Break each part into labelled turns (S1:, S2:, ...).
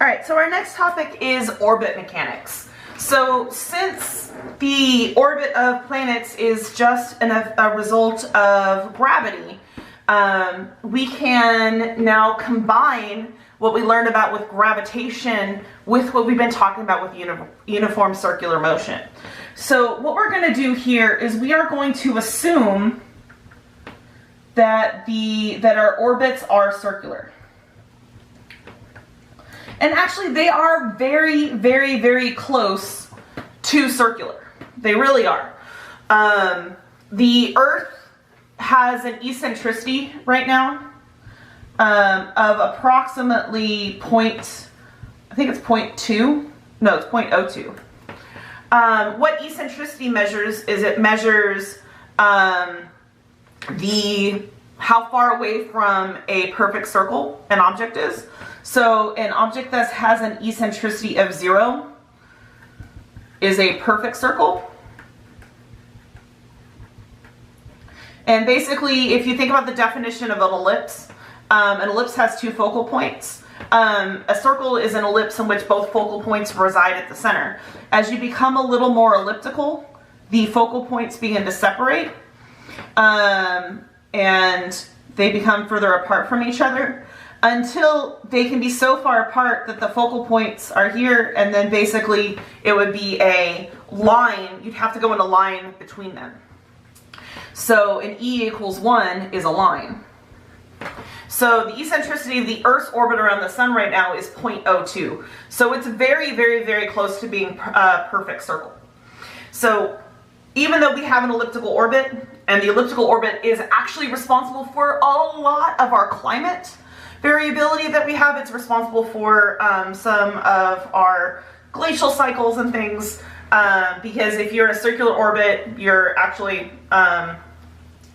S1: All right, so our next topic is orbit mechanics. So since the orbit of planets is just a result of gravity, we can now combine what we learned about with gravitation with what we've been talking about with uniform circular motion. So what we're going to do here is we are going to assume that our orbits are circular. And actually they are very, very, very close to circular. They really are. The Earth has an eccentricity right now of approximately I think it's 0.2. No, it's 0.02. What eccentricity measures is it measures how far away from a perfect circle an object is. So an object that has an eccentricity of 0 is a perfect circle. And basically, if you think about the definition of an ellipse has two focal points. A circle is an ellipse in which both focal points reside at the center. As you become a little more elliptical, the focal points begin to separate, and they become further apart from each other until they can be so far apart that the focal points are here, and then basically it would be a line. You'd have to go in a line between them. So an E equals 1 is a line. So the eccentricity of the Earth's orbit around the sun right now is 0.02. So it's very, very, very close to being a perfect circle. So even though we have an elliptical orbit, and the elliptical orbit is actually responsible for a lot of our climate variability that we have, it's responsible for some of our glacial cycles and things, because if you're in a circular orbit, you're actually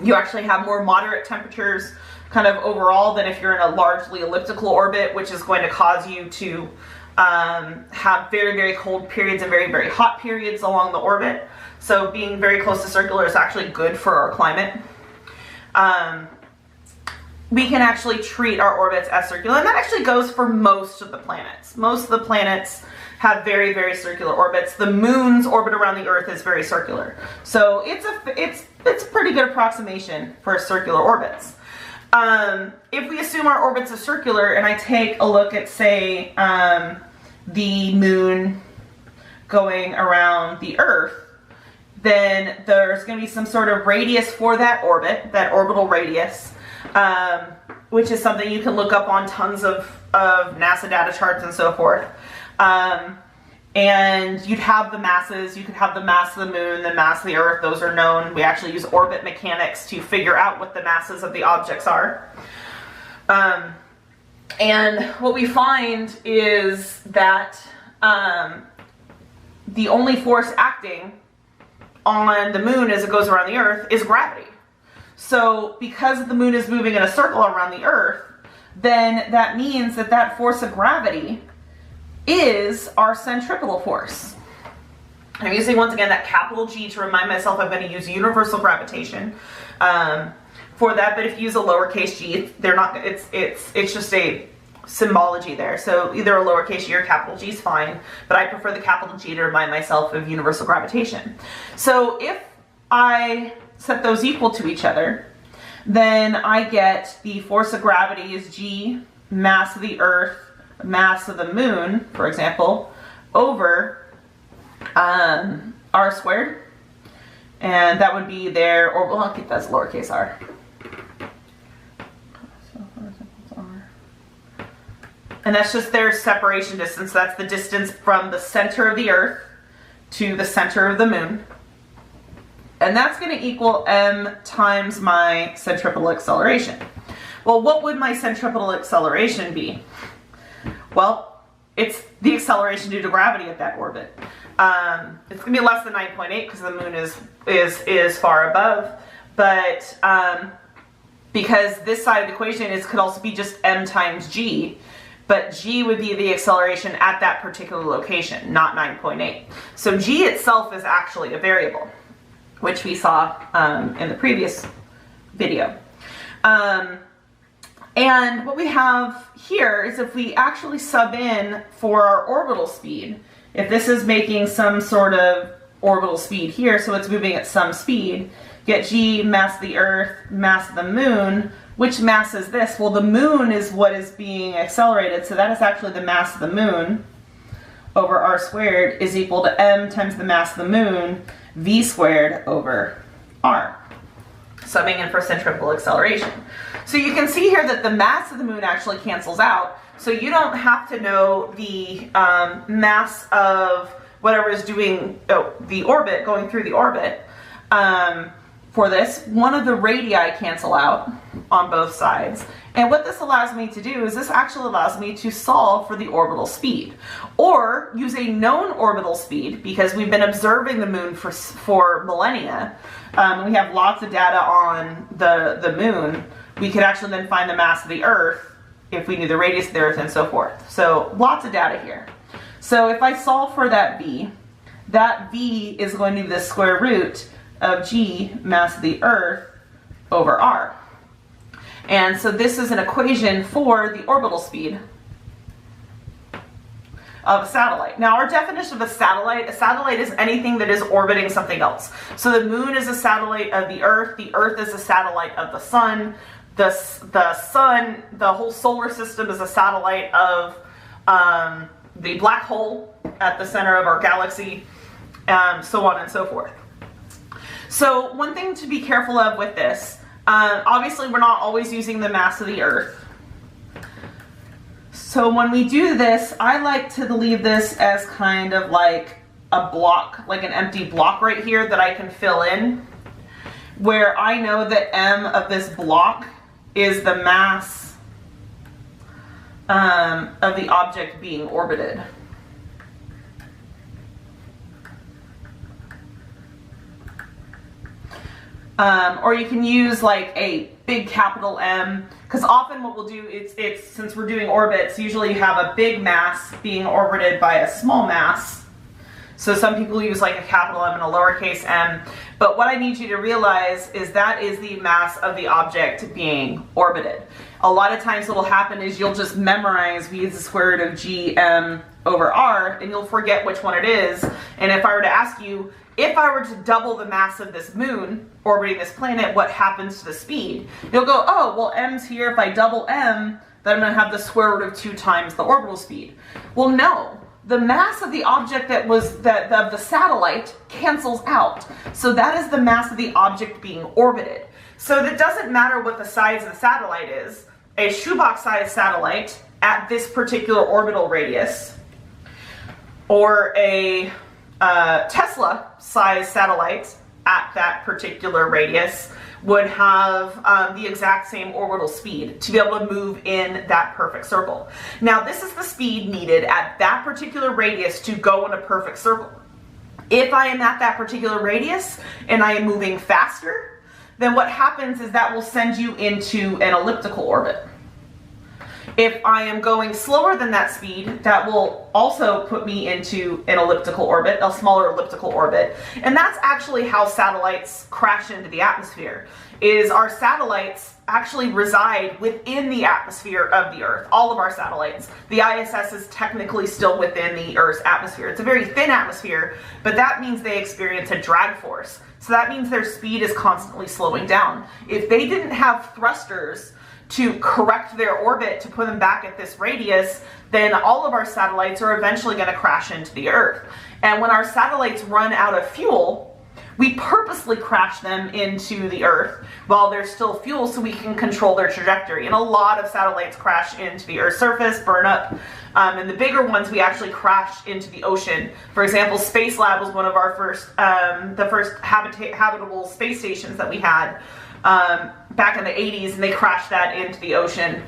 S1: you actually have more moderate temperatures kind of overall than if you're in a largely elliptical orbit, which is going to cause you to have very, very cold periods and very, very hot periods along the orbit. So being very close to circular is actually good for our climate. We can actually treat our orbits as circular, and that actually goes for most of the planets. Most of the planets have very, very circular orbits. The moon's orbit around the Earth is very circular. So it's a pretty good approximation for circular orbits. If we assume our orbits are circular, and I take a look at, say, the moon going around the Earth, then there's going to be some sort of radius for that orbit, that orbital radius, which is something you can look up on tons of NASA data charts and so forth. And you'd have the masses. You could have the mass of the moon, the mass of the Earth. Those are known. We actually use orbit mechanics to figure out what the masses of the objects are. And what we find is that the only force acting on the moon as it goes around the Earth is gravity. So because the moon is moving in a circle around the Earth, then that means that that force of gravity is our centripetal force. I'm using, once again, that capital G to remind myself I'm going to use universal gravitation for that, but if you use a lowercase g, they're not, it's just a symbology there. So either a lowercase g or capital G is fine, but I prefer the capital G to remind myself of universal gravitation. So if I set those equal to each other, then I get the force of gravity is G, mass of the Earth, mass of the moon, for example, over r squared, and that would be their, or well, I'll keep that as lowercase r. And that's just their separation distance. That's the distance from the center of the Earth to the center of the moon. And that's going to equal m times my centripetal acceleration. Well, what would my centripetal acceleration be? Well, it's the acceleration due to gravity at that orbit. It's going to be less than 9.8 because the moon is far above. But because this side of the equation could also be just m times g. But g would be the acceleration at that particular location, not 9.8. So g itself is actually a variable, which we saw in the previous video. And what we have here is if we actually sub in for our orbital speed, if this is making some sort of orbital speed here, so it's moving at some speed, get g, mass of the Earth, mass of the Moon. Which mass is this? Well, the Moon is what is being accelerated, so that is actually the mass of the Moon over r squared is equal to m times the mass of the Moon, v squared over r. Subbing in for centripetal acceleration. So you can see here that the mass of the Moon actually cancels out, so you don't have to know the mass of whatever is doing the orbit, going through the orbit. For this, one of the radii cancel out on both sides. And what this allows me to do is this actually allows me to solve for the orbital speed, or use a known orbital speed, because we've been observing the Moon for millennia. We have lots of data on the Moon. We could actually then find the mass of the Earth if we knew the radius of the Earth and so forth. So lots of data here. So if I solve for that v is going to be the square root of g, mass of the Earth, over r. And so this is an equation for the orbital speed of a satellite. Now, our definition of a satellite is anything that is orbiting something else. So the Moon is a satellite of the Earth is a satellite of the Sun, the Sun, the whole solar system is a satellite of the black hole at the center of our galaxy, so on and so forth. So one thing to be careful of with this, obviously we're not always using the mass of the Earth. So when we do this, I like to leave this as kind of like a block, like an empty block right here that I can fill in, where I know that m of this block is the mass of the object being orbited. Or you can use like a big capital M, because often what we'll do is, since we're doing orbits, usually you have a big mass being orbited by a small mass. So some people use like a capital M and a lowercase m, but what I need you to realize is that is the mass of the object being orbited. A lot of times what will happen is you'll just memorize v is the square root of g m over r, and you'll forget which one it is. And if I were to ask you, if I were to double the mass of this Moon orbiting this planet, what happens to the speed? You'll go, oh, well, m's here. If I double m, then I'm going to have the square root of 2 times the orbital speed. Well, no. The mass of the object of the satellite cancels out. So that is the mass of the object being orbited. So that doesn't matter what the size of the satellite is. A shoebox-sized satellite at this particular orbital radius, or a Tesla-sized satellite at that particular radius would have the exact same orbital speed to be able to move in that perfect circle. Now, this is the speed needed at that particular radius to go in a perfect circle. If I am at that particular radius and I am moving faster, then what happens is that will send you into an elliptical orbit. If I am going slower than that speed, that will also put me into an elliptical orbit, a smaller elliptical orbit. And that's actually how satellites crash into the atmosphere, is our satellites actually reside within the atmosphere of the Earth. All of our satellites. The ISS is technically still within the Earth's atmosphere. It's a very thin atmosphere, but that means they experience a drag force. So that means their speed is constantly slowing down. If they didn't have thrusters to correct their orbit to put them back at this radius, then all of our satellites are eventually going to crash into the Earth. And when our satellites run out of fuel, we purposely crash them into the Earth while there's still fuel so we can control their trajectory. And a lot of satellites crash into the Earth's surface, burn up, and the bigger ones we actually crash into the ocean. For example, Spacelab was one of our first, the first habitable space stations that we had back in the 80s, and they crashed that into the ocean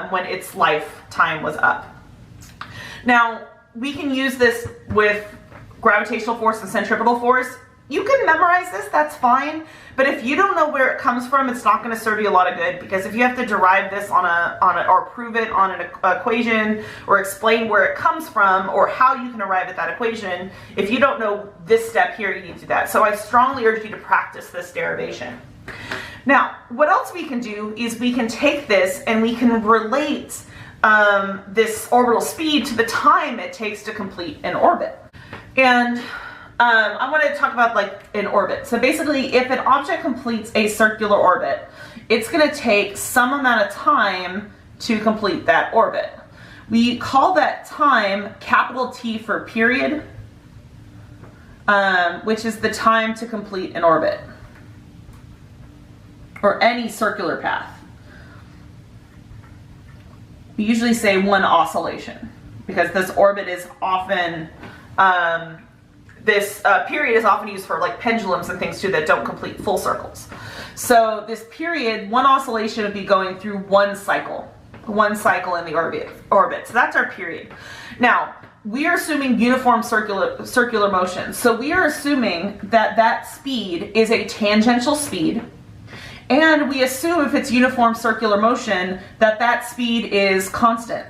S1: when its lifetime was up. Now, we can use this with gravitational force and centripetal force. You can memorize this, that's fine, but if you don't know where it comes from, it's not going to serve you a lot of good, because if you have to derive this or prove it on an equation, or explain where it comes from, or how you can arrive at that equation, if you don't know this step here, you need to do that. So I strongly urge you to practice this derivation. Now, what else we can do is we can take this and we can relate this orbital speed to the time it takes to complete an orbit. And I want to talk about like an orbit. So basically, if an object completes a circular orbit, it's going to take some amount of time to complete that orbit. We call that time capital T for period, which is the time to complete an orbit or any circular path. We usually say one oscillation because this orbit is often, this period is often used for like pendulums and things too that don't complete full circles. So this period, one oscillation would be going through one cycle in the orbit. So that's our period. Now, we are assuming uniform circular motion. So we are assuming that that speed is a tangential speed. And we assume if it's uniform circular motion that that speed is constant.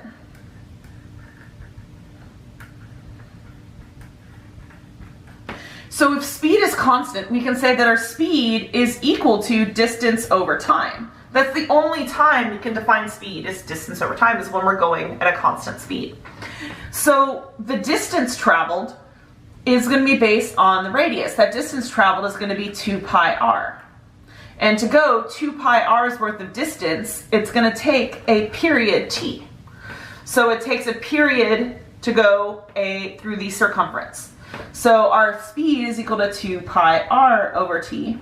S1: So if speed is constant, we can say that our speed is equal to distance over time. That's the only time we can define speed is distance over time, is when we're going at a constant speed. So the distance traveled is going to be based on the radius. That distance traveled is going to be 2 pi r. And to go 2 pi r's worth of distance, it's going to take a period t. So it takes a period to go through the circumference. So our speed is equal to 2 pi r over t,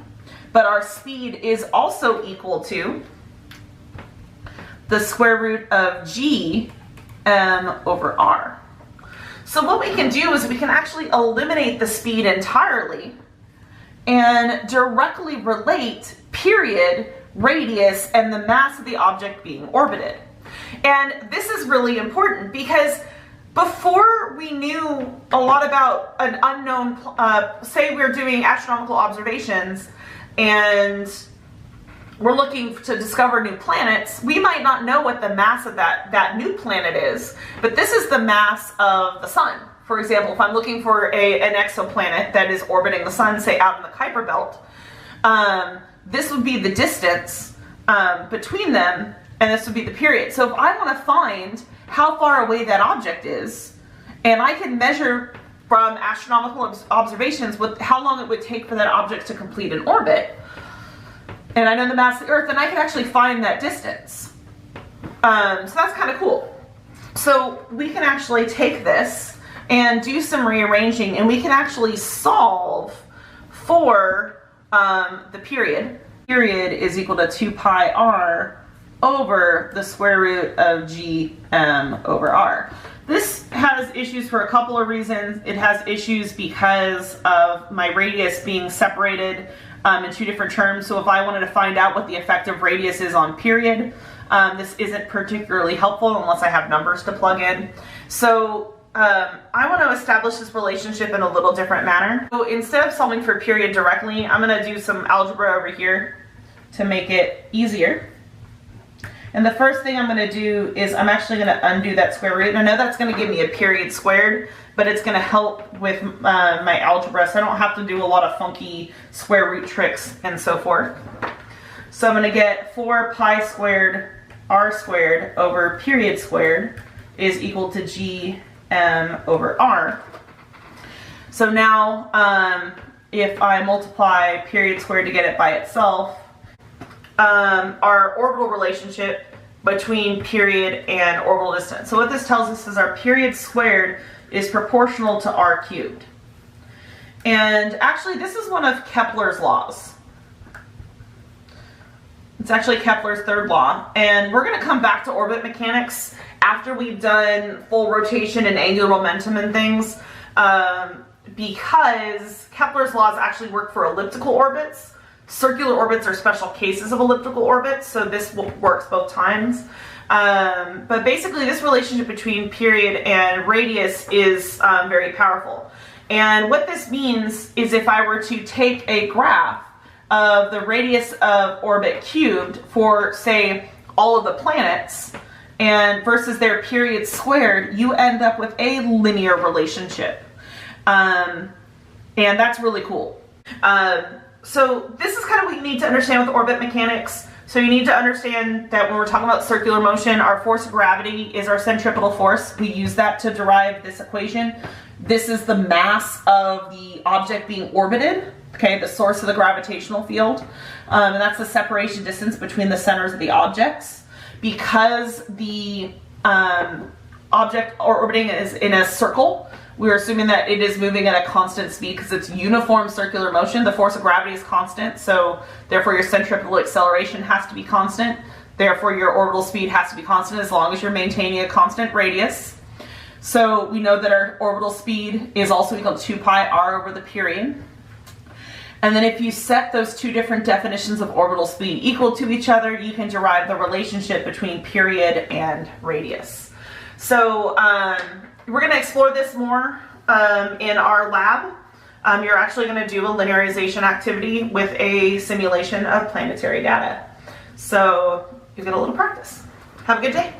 S1: but our speed is also equal to the square root of g m over r. So what we can do is we can actually eliminate the speed entirely and directly relate period, radius, and the mass of the object being orbited. And this is really important because before we knew a lot about an unknown, say we're doing astronomical observations and we're looking to discover new planets, we might not know what the mass of that new planet is, but this is the mass of the sun. For example, if I'm looking for an exoplanet that is orbiting the sun, say out in the Kuiper Belt, this would be the distance between them, and this would be the period. So if I want to find how far away that object is, and I can measure from astronomical observations with how long it would take for that object to complete an orbit, and I know the mass of the Earth, then I can actually find that distance. So that's kind of cool. So we can actually take this and do some rearranging, and we can actually solve for the period. Period is equal to 2 pi r over the square root of g m over r. This has issues for a couple of reasons. It has issues because of my radius being separated in two different terms. So if I wanted to find out what the effective radius is on period, this isn't particularly helpful unless I have numbers to plug in. So I want to establish this relationship in a little different manner. So instead of solving for period directly, I'm going to do some algebra over here to make it easier. And the first thing I'm going to do is I'm actually going to undo that square root. And I know that's going to give me a period squared, but it's going to help with my algebra, so I don't have to do a lot of funky square root tricks and so forth. So I'm going to get 4 pi squared r squared over period squared is equal to g m over r. So now if I multiply period squared to get it by itself, our orbital relationship between period and orbital distance. So what this tells us is our period squared is proportional to r cubed. And actually this is one of Kepler's laws. It's actually Kepler's third law. And we're going to come back to orbit mechanics after we've done full rotation and angular momentum and things, because Kepler's laws actually work for elliptical orbits. Circular orbits are special cases of elliptical orbits, so this works both times. But basically this relationship between period and radius is very powerful. And what this means is if I were to take a graph of the radius of orbit cubed for, say, all of the planets, and versus their period squared, you end up with a linear relationship. And that's really cool. So this is kind of what you need to understand with orbit mechanics. So you need to understand that when we're talking about circular motion, our force of gravity is our centripetal force. We use that to derive this equation. This is the mass of the object being orbited, okay, the source of the gravitational field. And that's the separation distance between the centers of the objects. Because the object orbiting is in a circle, we're assuming that it is moving at a constant speed because it's uniform circular motion. The force of gravity is constant, so therefore your centripetal acceleration has to be constant. Therefore your orbital speed has to be constant as long as you're maintaining a constant radius. So we know that our orbital speed is also equal to 2 pi r over the period. And then if you set those two different definitions of orbital speed equal to each other, you can derive the relationship between period and radius. So we're going to explore this more in our lab. You're actually going to do a linearization activity with a simulation of planetary data. So you get a little practice. Have a good day.